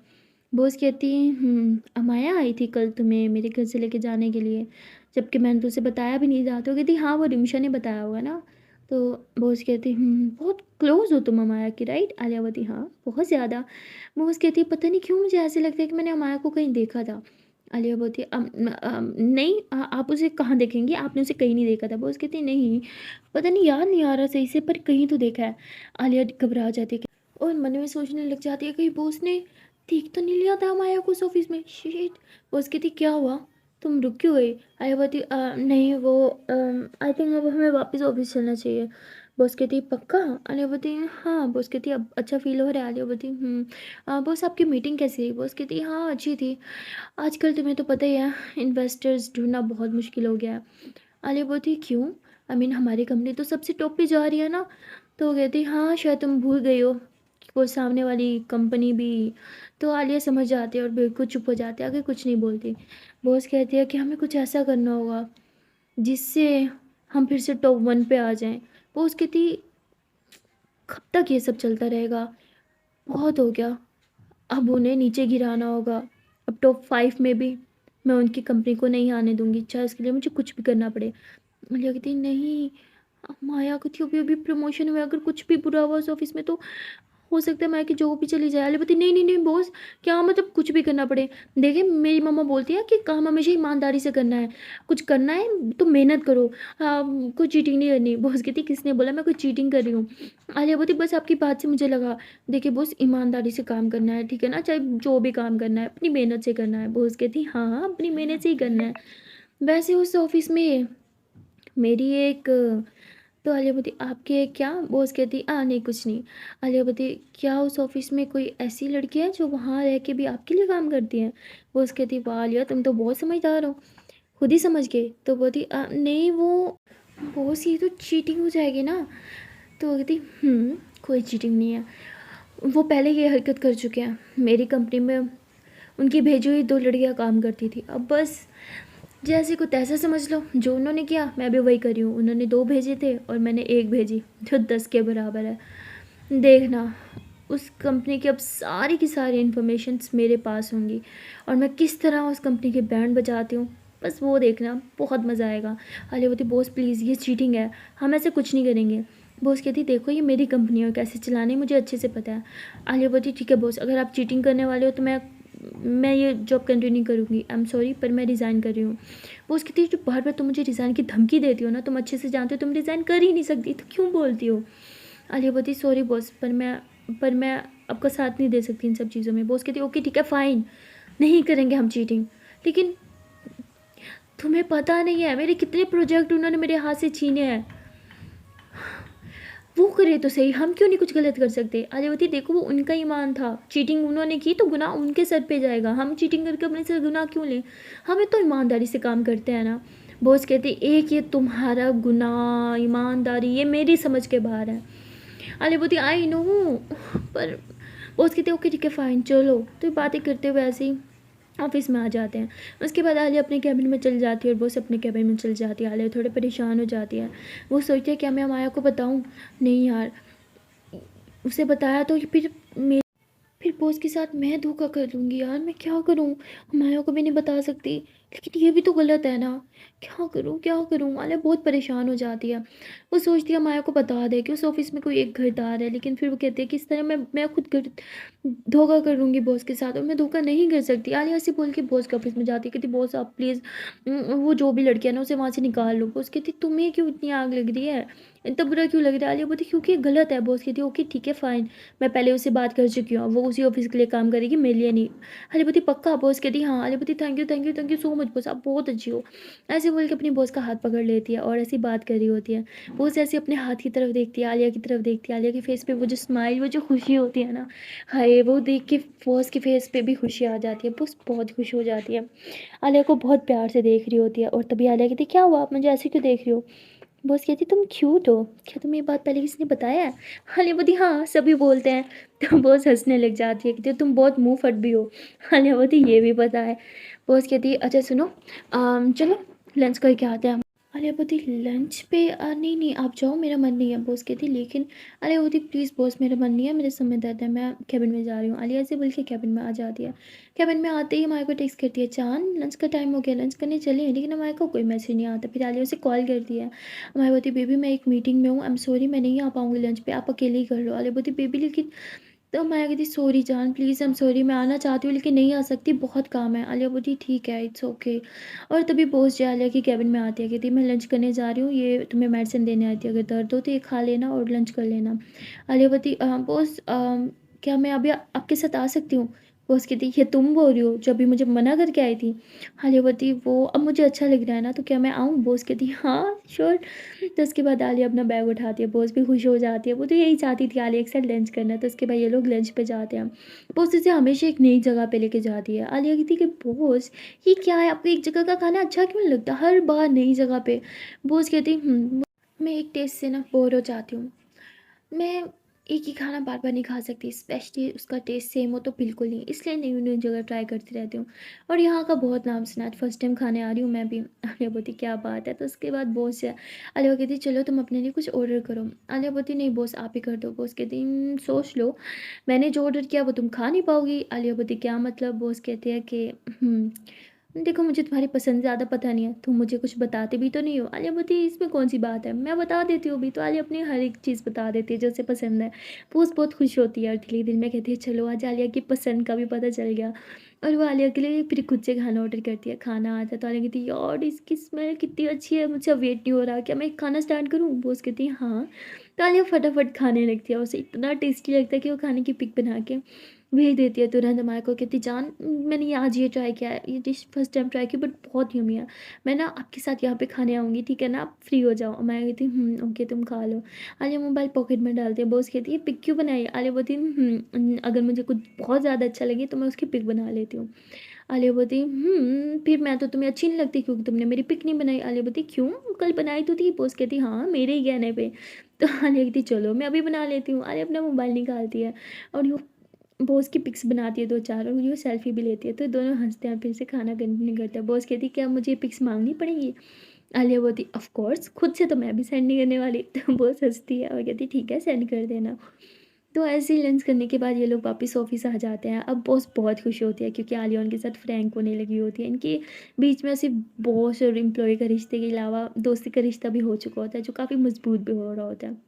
बॉस कहती अमाया आई थी कल तुम्हें मेरे घर से लेके जाने के लिए, जबकि मैंने तो उसे बताया भी नहीं था। तो कहती हाँ, वो रिमशा ने बताया होगा ना। तो बॉस कहती बहुत क्लोज़ हो तुम अमाया की, राइट? आलिया बोलती हाँ, बहुत ज़्यादा। बॉस कहती पता नहीं क्यों मुझे ऐसे लगता है कि मैंने अमाया को कहीं देखा था। आलिया बोलती नहीं, आप उसे कहाँ देखेंगी? आपने उसे कहीं नहीं देखा था। बॉस कहती नहीं, पता नहीं, याद नहीं आ रहा सही से, पर कहीं तो देखा है। आलिया घबरा जाती है और मन में सोचने लग जाती है कहीं बॉस ने देख तो नहीं लिया था माया को उस ऑफिस में। शिट। बॉस कहती क्या हुआ, तुम रुक क्यों गई? आलिया बोलती नहीं वो आई थिंक अब हमें वापस ऑफिस चलना चाहिए। बॉस कहती पक्का? आलिया बोलती हाँ। बॉस कहती अब अच्छा फील हो रहा है? आलिया बोलती बॉस आपकी मीटिंग कैसी रही? बॉस कहती हाँ अच्छी थी। आजकल तुम्हें तो पता ही है, इन्वेस्टर्स ढूंढना बहुत मुश्किल हो गया है। आलिया बोलती क्यों? आई मीन हमारी कंपनी तो सबसे टॉप पे जा रही है ना। तो वो कहती हाँ शायद तुम भूल गई हो कि वो सामने वाली कंपनी भी। तो आलिया समझ जाती है और बिल्कुल चुप हो जाती है, आगे कुछ नहीं बोलती। बॉस कहती है कि हमें कुछ ऐसा करना होगा जिससे हम फिर से टॉप 1 पे आ जाएं। बॉस कहती कब तक ये सब चलता रहेगा, बहुत हो गया, अब उन्हें नीचे गिराना होगा। अब टॉप 5 में भी मैं उनकी कंपनी को नहीं आने दूंगी, चाहे उसके लिए मुझे कुछ भी करना पड़े। मलिया कहती नहीं, माया को थी अभी अभी प्रमोशन हुआ, अगर कुछ भी बुरा हुआ उस ऑफिस में तो हो सकता है माया की जॉब भी चली जाए। अली बोलती नहीं नहीं नहीं बॉस, क्या मतलब कुछ भी करना पड़े? देखिए मेरी मम्मा बोलती है कि काम हमेशा ईमानदारी से करना है, कुछ करना है तो मेहनत करो, कोई चीटिंग नहीं करनी। बॉस कहती किसने बोला मैं कोई चीटिंग कर रही हूँ? आलिया बोलती बस आपकी बात से मुझे लगा। देखिए बॉस ईमानदारी से काम करना है, ठीक है ना? चाहे जो भी काम करना है अपनी मेहनत से करना है। बॉस कहती हाँ हाँ अपनी मेहनत से ही करना है। वैसे उस ऑफिस में मेरी एक तो आलिया बोलती आपके क्या? बॉस कहती नहीं कुछ नहीं। आलिया बोलती क्या उस ऑफिस में कोई ऐसी लड़की है जो वहाँ रह के भी आपके लिए काम करती है? बॉस कहती वाह आलिया तुम तो बहुत समझदार हो, खुद ही समझ गए। तो बोलती नहीं वो बॉस ये तो चीटिंग हो जाएगी ना। तो वो कहती कोई चीटिंग नहीं है, वो पहले ये हरकत कर चुके हैं। मेरी कंपनी में उनकी भेजी हुई 2 लड़कियां काम करती थी, अब बस जैसे को तैसा समझ लो, जो उन्होंने किया मैं भी वही करी हूँ। उन्होंने 2 भेजे थे और मैंने 1 भेजी, जो 10 के बराबर है। देखना उस कंपनी की अब सारी की सारी इन्फॉर्मेशंस मेरे पास होंगी और मैं किस तरह उस कंपनी के बैंड बजाती हूँ, बस वो देखना, बहुत मज़ा आएगा। आलिया बोलती बॉस प्लीज़ ये चीटिंग है, हम ऐसे कुछ नहीं करेंगे। बॉस कहती देखो ये मेरी कंपनी है, कैसे चलानी मुझे अच्छे से पता है। आलिया बोलती ठीक है बॉस, अगर आप चीटिंग करने वाले हो तो मैं ये जॉब कंटिन्यू करूँगी। आई एम सॉरी पर मैं रिज़ाइन कर रही हूँ। वो उसकी थी जो बार बार तुम मुझे रिज़ाइन की धमकी देती हो ना, तुम अच्छे से जानते हो तुम रिज़ाइन कर ही नहीं सकती, तो क्यों बोलती हो? आलिया बोलती सॉरी बॉस पर मैं आपका साथ नहीं दे सकती इन सब चीज़ों में। बॉस कहती ओके ठीक है फ़ाइन, नहीं करेंगे हम चीटिंग, लेकिन तुम्हें पता नहीं है मेरे कितने प्रोजेक्ट उन्होंने मेरे हाथ से छीने हैं। वो करे तो सही, हम क्यों नहीं कुछ गलत कर सकते? आलिया देखो वो उनका ईमान था, चीटिंग उन्होंने की तो गुनाह उनके सर पे जाएगा, हम चीटिंग करके अपने सर गुनाह क्यों लें? हमें तो ईमानदारी से काम करते हैं ना। बॉस कहती एक ये तुम्हारा गुनाह ईमानदारी ये मेरी समझ के बाहर है। आलिया बोलती आई नो, पर बॉस कहते ओके ठीक है फ़ाइन चलो। तो बातें करते हुए ऐसे ही ऑफिस में आ जाते हैं। उसके बाद आलिया अपने कैबिन में चल जाती है और बॉस अपने कैबिन में चल जाती है। आलिया थोड़े परेशान हो जाती है। वो सोचती है क्या मैं माया को बताऊं? नहीं यार, उसे बताया तो फिर बॉस के साथ मैं धोखा कर दूंगी यार, मैं क्या करूं? माया को भी नहीं बता सकती, लेकिन ये भी तो गलत है ना। क्या करूं क्या करूं? माया बहुत परेशान हो जाती है। वो सोचती है माया को बता दे कि उस ऑफिस में कोई एक घरदार है, लेकिन फिर वो कहती है कि इस तरह मैं खुद कर धोखा कर लूँगी बॉस के साथ, और मैं धोखा नहीं कर सकती। आलिया ऐसे बोल के बॉस के ऑफिस में जाती है, कहती बॉस आप प्लीज़ वो जो भी लड़की है ना उसे वहाँ से निकाल लो। बॉस कहती तुम्हें क्यों इतनी आग लग रही है, इतना बुरा क्यों लग रहा है? आलिया बोलती क्योंकि ये गलत है। बॉस कहती ओके ठीक है फ़ाइन, मैं पहले उससे बात कर चुकी हूँ, वो उसी ऑफिस के लिए काम करेगी, मेरे लिए नहीं। आलिया पक्का? बॉस कहती हाँ। Alia thank you so much boss, आप बहुत अच्छी हो। ऐसे बोल के अपनी बॉस का हाथ पकड़ लेती है और ऐसी बात कर रही होती है। बॉस ऐसे अपने हाथ की तरफ देखती है, आलिया की तरफ देखती है। आलिया के फेस पे वो जो स्माइल, वो जो खुशी होती है ना, हाय वो देख के बॉस के फेस पे भी खुशी आ जाती है। बॉस बहुत खुश हो जाती है, आलिया को बहुत प्यार से देख रही होती है। और तभी आलिया कहती क्या हुआ, आप मुझे ऐसे क्यों देख रही हो? बॉस कहती तुम क्यूट हो, क्या तुम्हें ये बात पहले किसी ने बताया है? आलिया बोलती हाँ सभी बोलते हैं। तो बॉस हंसने लग जाती है, कहती तुम बहुत मुंह फट भी हो। आलिया बोलती ये भी पता है। बॉस कहती अच्छा सुनो, चलो लंच करके आते हैं। आलिया बोलती लंच पे नहीं नहीं आप जाओ, मेरा मन नहीं है। बॉस कहती लेकिन आलिया बोलती प्लीज़ बॉस मेरा मन नहीं है, मेरे सर में दर्द है, मैं कैबिन में जा रही हूँ। आलिया ऐसे बोल के कैबिन में आ जाती है। कैबिन में आते ही हमारे को टेक्स्ट करती है चांद लंच का टाइम हो गया, लंच करने चले हैं, लेकिन हमारे को कोई मैसेज नहीं आता। फिर आलिया उसे कॉल करती है। हमारी बोलती बेबी मैं एक मीटिंग में हूँ, आई एम सॉरी मैं नहीं आ पाऊँगी लंच पे, आप अकेले ही कर लो। आलिया बोलती बेबी लेकिन, तो मैं कहती सॉरी जान प्लीज़, आई एम सॉरी, मैं आना चाहती हूँ लेकिन नहीं आ सकती, बहुत काम है। आलिया बोलती ठीक है इट्स ओके। और तभी बॉस जो आलिया की कैबिन में आती है, कहती मैं लंच करने जा रही हूँ, ये तुम्हें मेडिसिन देने आती है, अगर दर्द हो तो ये खा लेना और लंच कर लेना। आलिया बोलती बॉस क्या मैं अभी आपके साथ आ सकती हूँ? बॉस कहती ये तुम बोल रही हो जो अभी मुझे मना करके आई थी? आलिया बोलती वो अब मुझे अच्छा लग रहा है ना, तो क्या मैं आऊँ? बॉस कहती हाँ श्योर। तो उसके बाद आलिया अपना बैग उठाती है, बॉस भी खुश हो जाती है, वो तो यही चाहती थी आलिया एक साथ लंच करना। तो उसके बाद ये लोग लंच पे जाते हैं। बॉस इसे हमेशा एक नई जगह पे लेके जाती है। आलिया कहती कि बॉस ये क्या है, आपको एक जगह का खाना अच्छा क्यों नहीं लगता, हर बार नई जगह पे? बॉस कहती मैं एक टेस्ट से ना बोर हो जाती हूँ, मैं एक ही खाना बार बार नहीं खा सकती, स्पेशली उसका टेस्ट सेम हो तो बिल्कुल नहीं, इसलिए नई नई जगह ट्राई करती रहती हूँ। और यहाँ का बहुत नाम सुना है, फर्स्ट टाइम खाने आ रही हूँ मैं भी। आलिया बोलती क्या बात है? तो उसके बाद बॉस है, आलिया कहती चलो तुम अपने लिए कुछ ऑर्डर करो। आलिया बोलती नहीं बॉस आप ही कर दो। बॉस कहती सोच लो, मैंने जो ऑर्डर किया वो तुम खा नहीं पाओगी। आलिया बोलती क्या मतलब? बॉस कहते हैं कि देखो मुझे तुम्हारी पसंद ज़्यादा पता नहीं है, तुम मुझे कुछ बताते भी तो नहीं हो। आलिया बोलती इसमें कौन सी बात है, मैं बता देती हूँ भी। तो आलिया अपनी हर एक चीज़ बता देती है जो उसे पसंद है। बॉस बहुत खुश होती है और धीरे धीरे में कहती है चलो आज आलिया की पसंद का भी पता चल गया। और वो आलिया के लिए फिर खुद से खाना ऑर्डर करती है। खाना आता है तो आलिया कहती है यार इसकी स्मेल कितनी अच्छी है, मुझे अब वेट नहीं हो रहा, क्या मैं खाना स्टार्ट करूँ? बॉस कहती है हाँ। तो आलिया फटाफट खाने लगती है, उसे इतना टेस्टी लगता है कि वो खाने की पिक बना के भेज देती है तुरंत हमारे को। कहती जान मैंने ये आज ये ट्राई किया है, ये डिश फर्स्ट टाइम ट्राई की बट बहुत यम्मी है, मैं ना आपके साथ यहाँ पे खाने आऊँगी ठीक है ना, आप फ्री हो जाओ। मैं कहती ओके तुम खा लो। आलिया मोबाइल पॉकेट में डालती है। बॉस कहती है पिक क्यों बनाई? आलिया बोलती अगर मुझे कुछ बहुत ज़्यादा अच्छा लगे तो मैं उसकी पिक बना लेती हूँ। आलिया बोलती फिर मैं तो तुम्हें अच्छी नहीं लगती क्योंकि तुमने मेरी पिक नहीं बनाई। आलिया बोलती क्यों, कल बनाई तो थी। बॉस कहती हाँ मेरे ही कहने पे। तो आलिया कहती चलो मैं अभी बना लेती हूँ। आलिया अपना मोबाइल निकालती है और यूँ बॉस की पिक्स बनाती है दो चार, और यूँ सेल्फी भी लेती है। तो दोनों हंसते हैं, फिर से खाना कंटिन्यू करते हैं। बॉस कहती क्या मुझे पिक्स मांगनी पड़ेगी? आलिया बोलती ऑफ कोर्स, खुद से तो मैं भी सेंड नहीं करने वाली। तो बॉस हंसती है और कहती ठीक है सेंड कर देना। तो ऐसे ही लंच करने के बाद ये लोग वापस ऑफिस आ जाते हैं। अब बॉस बहुत खुश होती है क्योंकि आलिया उनके साथ फ्रैंक होने लगी होती है। इनके बीच में सिर्फ बॉस और एम्प्लॉय का रिश्ते के अलावा दोस्ती का रिश्ता भी हो चुका होता है, जो काफ़ी मजबूत भी हो रहा होता है।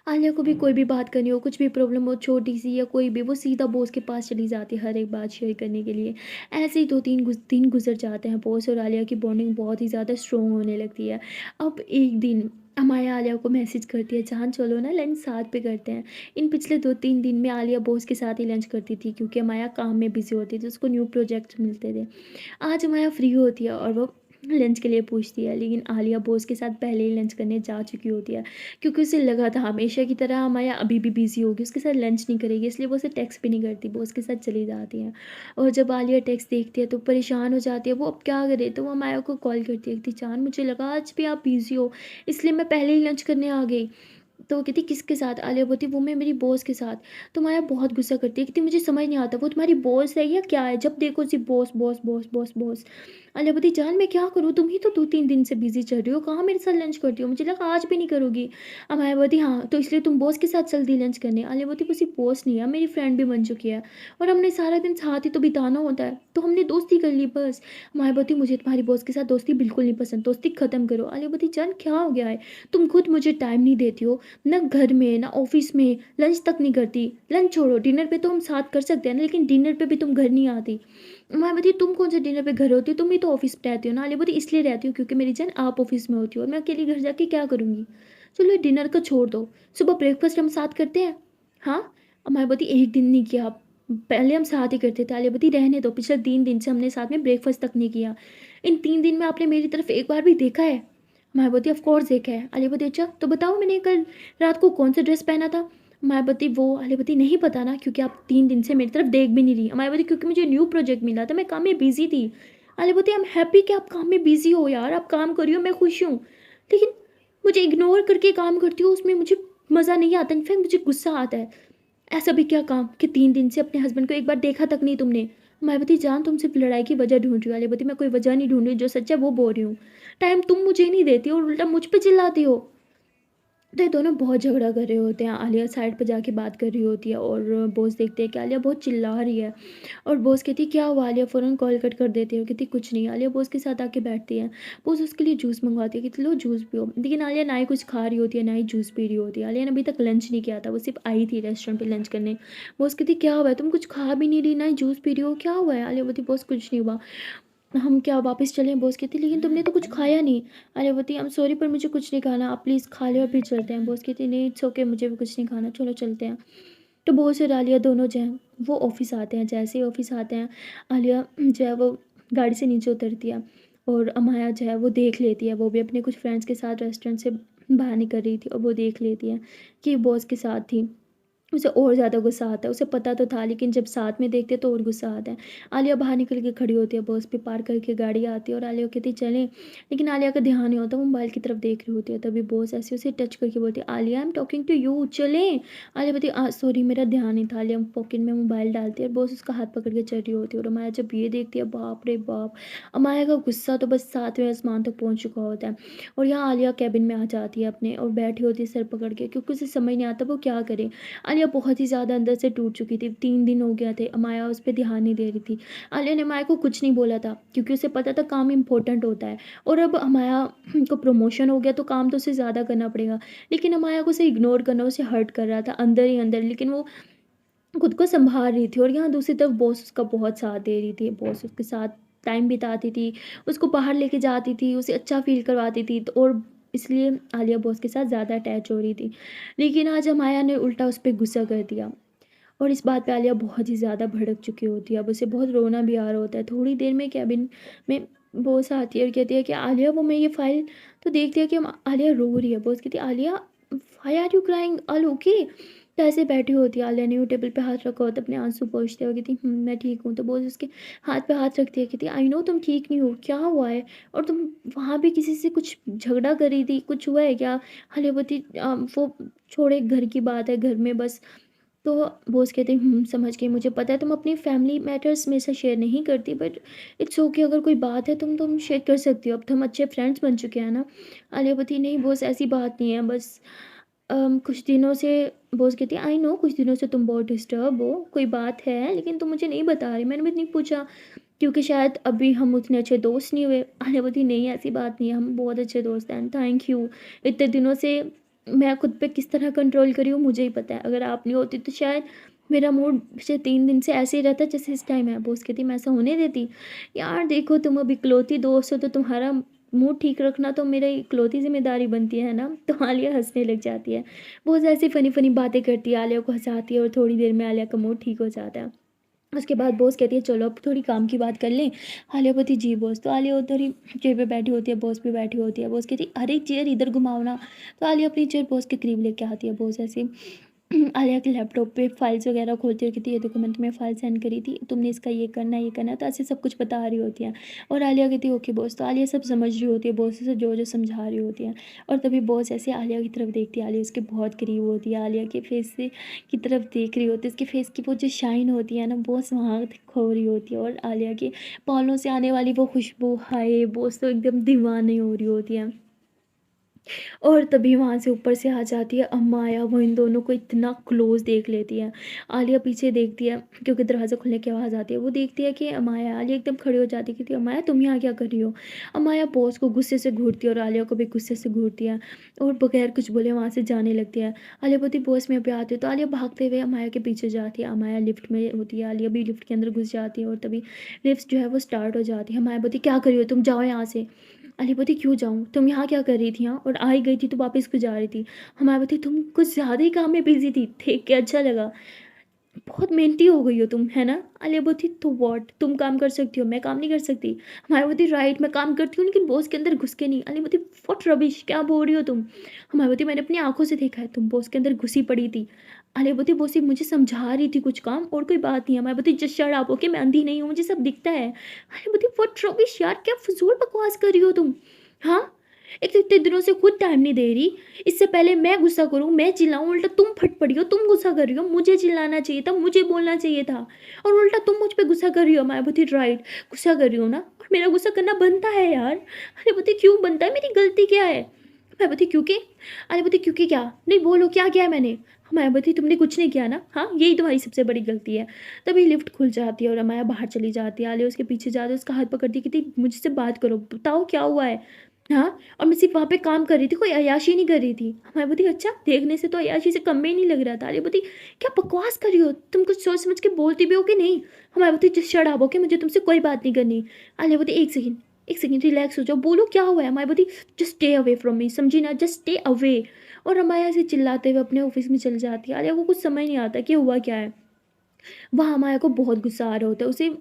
आलिया को भी कोई भी बात करनी हो, कुछ भी प्रॉब्लम हो छोटी सी या कोई भी, वो सीधा बॉस के पास चली जाती है हर एक बात शेयर करने के लिए। ऐसे ही 2-3 दिन गुजर जाते हैं, बॉस और आलिया की बॉन्डिंग बहुत ही ज़्यादा स्ट्रॉन्ग होने लगती है। अब एक दिन अमाया आलिया को मैसेज करती है चाँद चलो ना लंच साथ पे करते हैं। इन पिछले 2-3 दिन में आलिया बॉस के साथ ही लंच करती थी क्योंकि अमाया काम में बिजी होती थी, उसको न्यू प्रोजेक्ट मिलते थे। आज अमाया फ्री होती है और वो लंच के लिए पूछती है, लेकिन आलिया बॉस के साथ पहले ही लंच करने जा चुकी होती है, क्योंकि उसे लगा था हमेशा की तरह माया अभी भी बिजी होगी, उसके साथ लंच नहीं करेगी, इसलिए वो उसे टेक्स्ट भी नहीं करती, वो उसके साथ चली जाती है। और जब आलिया टेक्स्ट देखती है तो परेशान हो जाती है, वो अब क्या करे, तो वो माया को कॉल करती है कि जान मुझे लगा आज भी आप बिजी हो, इसलिए मैं पहले ही लंच करने आ गई। तो वो कहती किसके साथ, आलिया बोलती वो मैं मेरी बॉस के साथ। तो माया बहुत गुस्सा करती है, कहती मुझे समझ नहीं आता वो तुम्हारी बॉस है या क्या है, जब देखो सिर्फ boss boss boss boss boss. Alia बोलती जान मैं क्या करूँ, तुम ही तो 2-3 दिन से बिजी चल रही हो, कहाँ मेरे साथ लंच करती हो, मुझे लगा आज भी नहीं करोगी। अब माया बोलती हाँ तो इसलिए तुम बॉस के साथ चल दी लंच करने। आलिया बोलती वो सिर्फ बॉस नहीं है, मेरी फ्रेंड भी बन चुकी है, और हमने सारा दिन साथ ही तो बिताना होता है, तो हमने दोस्ती कर ली बस। माया बोलती मुझे तुम्हारी बॉस के साथ दोस्ती बिल्कुल नहीं पसंद, दोस्ती खत्म करो। आलिया बोलती जान क्या हो गया है, तुम खुद मुझे टाइम नहीं देती हो, ना घर में ना ऑफिस में, लंच तक नहीं करती। लंच छोड़ो, डिनर पे तो हम साथ कर सकते हैं ना, लेकिन डिनर पे भी तुम घर नहीं आती। मैं बोलती तुम कौन सा डिनर पे घर होती हो, तुम ही तो ऑफिस पे रहती हो ना। अली बोलती इसलिए रहती हूँ क्योंकि मेरी जान आप ऑफिस में होती हो, और मैं अकेली घर जाके क्या करूँगी। चलो डिनर का छोड़ दो, सुबह ब्रेकफास्ट हम साथ करते हैं। हाँ, मैं बोलती एक दिन नहीं किया, पहले हम साथ ही करते थे। आलिया बोलती रहने दो, पिछले 3 दिन से हमने साथ में ब्रेकफास्ट तक नहीं किया, इन 3 दिन में आपने मेरी तरफ एक बार भी देखा है। मायावती ऑफ कोर्स देखा है। आलियावती अच्छा तो बताओ मैंने कल रात को कौन सा ड्रेस पहना था। मायावती वो आलियावती नहीं पता ना, क्योंकि आप 3 दिन से मेरी तरफ देख भी नहीं रही। मायावती क्योंकि मुझे न्यू प्रोजेक्ट मिला था, मैं काम में बिजी थी। आलियावती आई एम हैप्पी कि आप काम में बिजी हो यार, आप काम करियो, मैं खुश हूँ, लेकिन मुझे इग्नोर करके काम करती हो उसमें मुझे मज़ा नहीं आता, इनफैक्ट मुझे गुस्सा आता है। ऐसा भी क्या काम कि 3 दिन से अपने हस्बैंड को एक बार देखा तक नहीं तुमने। मायावती जान तुम सिर्फ लड़ाई की वजह ढूंढ रही हो। आलियावती मैं कोई वजह नहीं ढूंढ रही, जो सच है वो बोल रही हूँ। टाइम तुम मुझे नहीं देती हो और उल्टा मुझ पे चिल्लाती हो। तो ये दोनों बहुत झगड़ा कर रहे होते हैं, आलिया साइड पर जाके बात कर रही होती है, और बॉस देखते हैं कि आलिया बहुत चिल्ला रही है। और बॉस कहती है क्या हुआ, आलिया फ़ौरन कॉल कट कर देती है, कहती कुछ नहीं। आलिया बॉस के साथ आके बैठती है, बॉस उसके लिए जूस मंगवाती है, कहती लो जूस पियो, लेकिन आलिया ना ही कुछ खा रही होती है ना ही जूस पी रही होती है। आलिया ने अभी तक लंच नहीं किया था, वो सिर्फ आई थी रेस्टोरेंट पे लंच करने। बॉस कहती क्या हुआ है, तुम कुछ खा भी नहीं रही ना ही जूस पी रही हो, क्या हुआ है। आलिया बोलती बॉस कुछ नहीं हुआ, हम क्या वापस चलें। बॉस कहती लेकिन तुमने तो कुछ खाया नहीं। आलियावती आई एम सॉरी पर मुझे कुछ नहीं खाना, आप प्लीज़ खा लो और फिर चलते हैं। बॉस कहती नहीं इट्स ओके, मुझे भी कुछ नहीं खाना, चलो चलते हैं। तो बॉस और आलिया दोनों जो हैं वो ऑफिस आते हैं। जैसे ही ऑफिस आते हैं आलिया जो है वो गाड़ी से नीचे उतरती है, और अमाया जो है वो देख लेती है, वो भी अपने कुछ फ्रेंड्स के साथ रेस्टोरेंट से बाहर निकल रही थी, और वो देख लेती है कि बॉस के साथ थी। उसे और ज़्यादा गुस्सा आता है, उसे पता तो था लेकिन जब साथ में देखते तो और गुस्सा आता है। आलिया बाहर निकल के खड़ी होती है, बस पे पार करके गाड़ी आती है, और आलिया कहती चलें, लेकिन आलिया का ध्यान नहीं होता, वो मोबाइल की तरफ देख रही होती है। तभी बॉस ऐसे उसे टच करके बोलती है Alia I am talking to you, चलें। आलिया बोलती सॉरी मेरा ध्यान नहीं था। आलिया पॉकेट में मोबाइल डालती है, और बॉस उसका हाथ पकड़ के चल रही होती है, और अमाया जब ये देखती है बाप रे बाप, अमाया का गुस्सा तो बस 7वें आसमान तक पहुँच चुका होता है। और यहाँ आलिया कैबिन में आ जाती है अपने, और बैठी होती है सर पकड़ के, क्योंकि उसे समझ नहीं आता वो क्या करे। आलिया बहुत ही ज़्यादा अंदर से टूट चुकी थी, 3 दिन हो गया थे, अमाया उस पर ध्यान नहीं दे रही थी। आलिया ने अमाया को कुछ नहीं बोला था, क्योंकि उसे पता था काम इम्पोर्टेंट होता है, और अब अमाया को प्रमोशन हो गया तो काम तो उसे ज़्यादा करना पड़ेगा। लेकिन अमाया को उसे इग्नोर करना उसे हर्ट कर रहा था अंदर ही अंदर, लेकिन वो खुद को संभाल रही थी। और यहाँ दूसरी तरफ बॉस उसका बहुत साथ दे रही थी, बॉस उसके साथ टाइम बिताती थी, उसको बाहर लेके जाती थी, उसे अच्छा फील करवाती थी, तो और इसलिए आलिया बॉस के साथ ज़्यादा अटैच हो रही थी। लेकिन आज अमाया ने उल्टा उस पर गुस्सा कर दिया, और इस बात पे आलिया बहुत ही ज़्यादा भड़क चुकी होती है। अब उसे बहुत रोना भी आ रहा होता है। थोड़ी देर में कैबिन में बॉस आती है और कहती है कि आलिया वो मैं ये फाइल, तो देखती है कि आलिया रो रही है। बॉस कहती है Alia why are you crying, all okay. तो ऐसे बैठी होती है आलिया ने, वो टेबल पे हाथ रखा होता है, अपने आंसू पोंछते हुए कहती मैं ठीक हूँ। तो बॉस उसके हाथ पे हाथ रखती है, कहती आई नो तुम ठीक नहीं हो, क्या हुआ है, और तुम वहाँ भी किसी से कुछ झगड़ा कर रही थी, कुछ हुआ है क्या। आलिया बोलती वो छोड़े, घर की बात है, घर में बस। तो बॉस कहते हैं समझ गई, मुझे पता है तुम अपनी फैमिली मैटर्स मेरे से शेयर नहीं करती, बट इट्स ओके, अगर कोई बात है तुम शेयर कर सकती हो, अब तो हम अच्छे फ्रेंड्स बन चुके हैं ना। आलिया बोलती नहीं बॉस ऐसी बात नहीं है, बस कुछ दिनों से। बॉस कहती है आई नो कुछ दिनों से तुम बहुत डिस्टर्ब हो, कोई बात है लेकिन तुम मुझे नहीं बता रही, मैंने भी नहीं पूछा, क्योंकि शायद अभी हम उतने अच्छे दोस्त नहीं हुए। आलिया बोलती नहीं ऐसी बात नहीं है, हम बहुत अच्छे दोस्त हैं, थैंक यू। इतने दिनों से मैं खुद पे किस तरह कंट्रोल करी हूँ मुझे ही पता है, अगर आप नहीं होती तो शायद मेरा मूड पिछले 3 दिन से ऐसे ही रहता जैसे इस टाइम है। बॉस कहती मैं ऐसा होने देती, यार देखो तुम अब इकलौती दोस्त हो, तो तुम्हारा मूड ठीक रखना तो मेरा इकलौती जिम्मेदारी बनती है ना। तो आलिया हंसने लग जाती है, बहुत ऐसी फ़नी फ़नी बातें करती है, आलिया को हंसाती है, और थोड़ी देर में आलिया का मूड ठीक हो जाता है। उसके बाद बॉस कहती है चलो अब थोड़ी काम की बात कर लें। आलिया बोलती जी बॉस। तो आलिया उधर ही चेयर पे बैठी होती है, बॉस भी बैठी होती है। बॉस कहती है अरे चेयर इधर घुमाओ ना। तो आलिया अपनी चेयर बॉस के करीब लेके आती है। बॉस ऐसे आलिया के लैपटॉप पे फाइल्स वगैरह खोलती है, कहती है ये देखो मैंने तुम्हें फाइल सेंड करी थी, तुमने इसका ये करना है, तो ऐसे सब कुछ बता रही होती है। और आलिया कहती है ओके बॉस। तो आलिया सब समझ रही होती है, बॉस से जो जो समझा रही होती है। और तभी बॉस ऐसे आलिया की तरफ देखती है, आलिया उसके बहुत करीब होती है, आलिया के फेस से की तरफ देख रही होती है, उसके फेस की वो जो शाइन होती है ना, बॉस वहाँ खो रही होती है। और आलिया के बालों से आने वाली वो खुशबू, हाय बॉस तो एकदम दीवानी हो रही होती है। और तभी वहाँ से ऊपर से आ जाती है अम्माया, वो इन दोनों को इतना क्लोज देख लेती है। आलिया पीछे देखती है क्योंकि दरवाज़ा खुलने की आवाज़ आती है, वो देखती है कि अम्माया। आलिया एकदम खड़ी हो जाती है, कहती है अम्माया तुम यहाँ क्या कर रही हो। अम्माया बॉस को गुस्से से घूरती है और आलिया को भी गुस्से से घूरती है और बगैर कुछ बोले वहाँ से जाने लगती है। आलिया बोलती बॉस मैं अभी आती हूँ। तो आलिया भागते हुए अम्माया के पीछे जाती है। अम्माया लिफ्ट में होती है, आलिया भी लिफ्ट के अंदर घुस जाती है और तभी लिफ्ट जो है वो स्टार्ट हो जाती है। अम्माया बोलती क्या कर रही हो तुम, जाओ यहाँ से। अली बोलती क्यों जाऊँ, तुम यहाँ क्या कर रही थी यहाँ, और आई गई थी तो वापस क्यों जा रही थी। हमारी बोलती तुम कुछ ज़्यादा ही काम में बिजी थी, देख के अच्छा लगा, बहुत मेहनती हो गई हो तुम, है ना। अलिया बोलती तो व्हाट, तुम काम कर सकती हो मैं काम नहीं कर सकती। हमारी बोलती राइट मैं काम करती हूँ लेकिन बॉस के अंदर घुस के नहीं। अलिया बोलती व्हाट रबिश, क्या बोल रही हो तुम। हमारी बोलती मैंने अपनी आंखों से देखा है तुम बॉस के अंदर घुसी पड़ी थी। अलिया बोलती बॉस ये मुझे समझा रही थी कुछ काम और कोई बात नहीं है। हमारी बोलती जस्ट शट अप ओके, मैं अंधी नहीं हूँ मुझे सब दिखता है। अलिया बोलती व्हाट रबिश यार, क्या फजूल बकवास कर रही हो तुम। हाँ, एक तो इतने दिनों से खुद टाइम नहीं दे रही, इससे पहले मैं गुस्सा करूँ मैं चिल्लाऊँ, उल्टा तुम फट पड़ी हो, तुम गुस्सा कर रही हो। मुझे चिल्लाना चाहिए था, मुझे बोलना चाहिए था, और उल्टा तुम मुझ पे गुस्सा कर रही हो। मैं बोलती राइट गुस्सा कर रही हो ना, और मेरा गुस्सा करना बनता है यार। अरे बोलती क्यों बनता है, मेरी गलती क्या है। मैं बोलती क्योंकि। अरे बोलती क्योंकि क्या, नहीं बोलो क्या किया है मैंने। मैं बोलती तुमने कुछ नहीं किया ना, हाँ यही तुम्हारी सबसे बड़ी गलती है। तभी लिफ्ट खुल जाती है और अमाया बाहर चली जाती है। आलिया उसके पीछे जाती है, उसका हाथ पकड़ती है, कहती मुझसे बात करो, बताओ क्या हुआ है। हाँ, और मैं सिर्फ वहाँ पे काम कर रही थी, कोई अय्याशी नहीं कर रही थी। हमारी बोलती अच्छा, देखने से तो अय्याशी से कम में ही नहीं लग रहा था। अरे बोलती क्या बकवास कर रही हो तुम, कुछ सोच समझ के बोलती भी हो कि नहीं। हमारी बोलती जस्ट शट अप ओके, मुझे तुमसे कोई बात नहीं करनी। अरे बोलती एक सेकंड रिलैक्स हो जाओ, बोलो क्या हुआ है। हमारी बोलती just stay away from me, समझी ना, जस्ट स्टे अवे। और हमारे ऐसे चिल्लाते हुए अपने ऑफिस में चल जाती है। अरे वो कुछ समझ नहीं आता कि हुआ क्या है। वहाँ माया को बहुत गुस्सा आ रहा होता है, उसे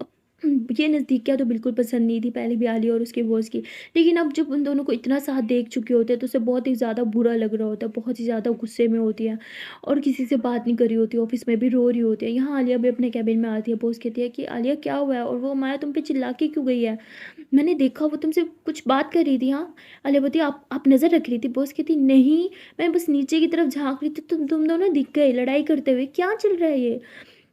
ये नज़दीकियाँ तो बिल्कुल पसंद नहीं थी पहले भी आलिया और उसके बॉस की। लेकिन अब जब उन दोनों को इतना साथ देख चुके होते हैं तो उसे बहुत ही ज़्यादा बुरा लग रहा होता है, बहुत ही ज़्यादा गुस्से में होती है और किसी से बात नहीं कर रही होती, ऑफिस में भी रो रही होती है। यहाँ आलिया भी अपने कैबिन में आती है, बॉस कहती है कि आलिया क्या हुआ है, और वो माया तुम पे चिल्ला के क्यों गई है, मैंने देखा वो तुमसे कुछ बात कर रही थी। हाँ, आलिया बोलती आप नज़र रख रही थी। बॉस कहती नहीं, मैं बस नीचे की तरफ झाँक रही थी, तुम दोनों दिख गए लड़ाई करते हुए, क्या चल रहा है ये।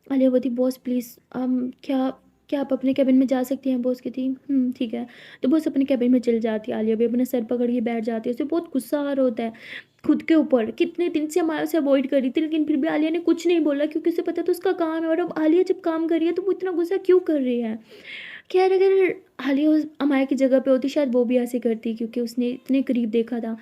आलिया बोलती बॉस प्लीज़ क्या क्या आप अपने कैबिन में जा सकती हैं। बॉस कहती ठीक है। तो बॉस अपने कैबिन में चल जाती है। आलिया भी अपने सर पकड़ के बैठ जाती है, उसे बहुत गुस्सा आ रहा होता है खुद के ऊपर। कितने दिन से हमारे से अवॉइड कर रही थी लेकिन फिर भी आलिया ने कुछ नहीं बोला क्योंकि उसे पता था उसका काम है, और अब आलिया जब काम कर रही है तो वो इतना गुस्सा क्यों कर रही है। खैर अगर आलिया उस अमाया की जगह पे होती शायद वो भी ऐसे करती क्योंकि उसने इतने करीब देखा था।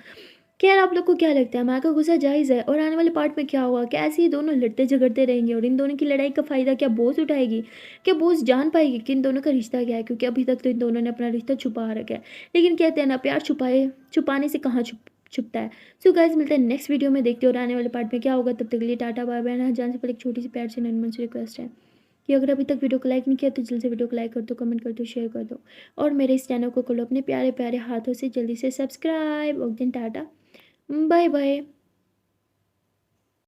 खैर आप लोग को क्या लगता है, माँ का गुस्सा जायज़ है, और आने वाले पार्ट में क्या हुआ, क्या ऐसे ही दोनों लड़ते झगड़ते रहेंगे, और इन दोनों की लड़ाई का फ़ायदा क्या बॉस उठाएगी, क्या बॉस जान पाएगी कि इन दोनों का रिश्ता क्या है, क्योंकि अभी तक तो इन दोनों ने अपना रिश्ता छुपा रखा है। लेकिन कहते हैं ना प्यार छुपाने से कहाँ छुपता है। सो गाइस मिलते हैं नेक्स्ट वीडियो में, देखते हो और आने वाले पार्ट में क्या होगा। तब तक के लिए टाटा बाय बाय। ना जाने से पहले एक छोटी सी प्यार से नन्ही से रिक्वेस्ट है कि अगर अभी तक वीडियो को लाइक नहीं किया तो जल्दी से वीडियो को लाइक कर दो, कमेंट कर दो, शेयर कर दो, और मेरे इस चैनल को खोलो अपने प्यारे प्यारे हाथों से जल्दी से subscribe. Okay tata bye bye.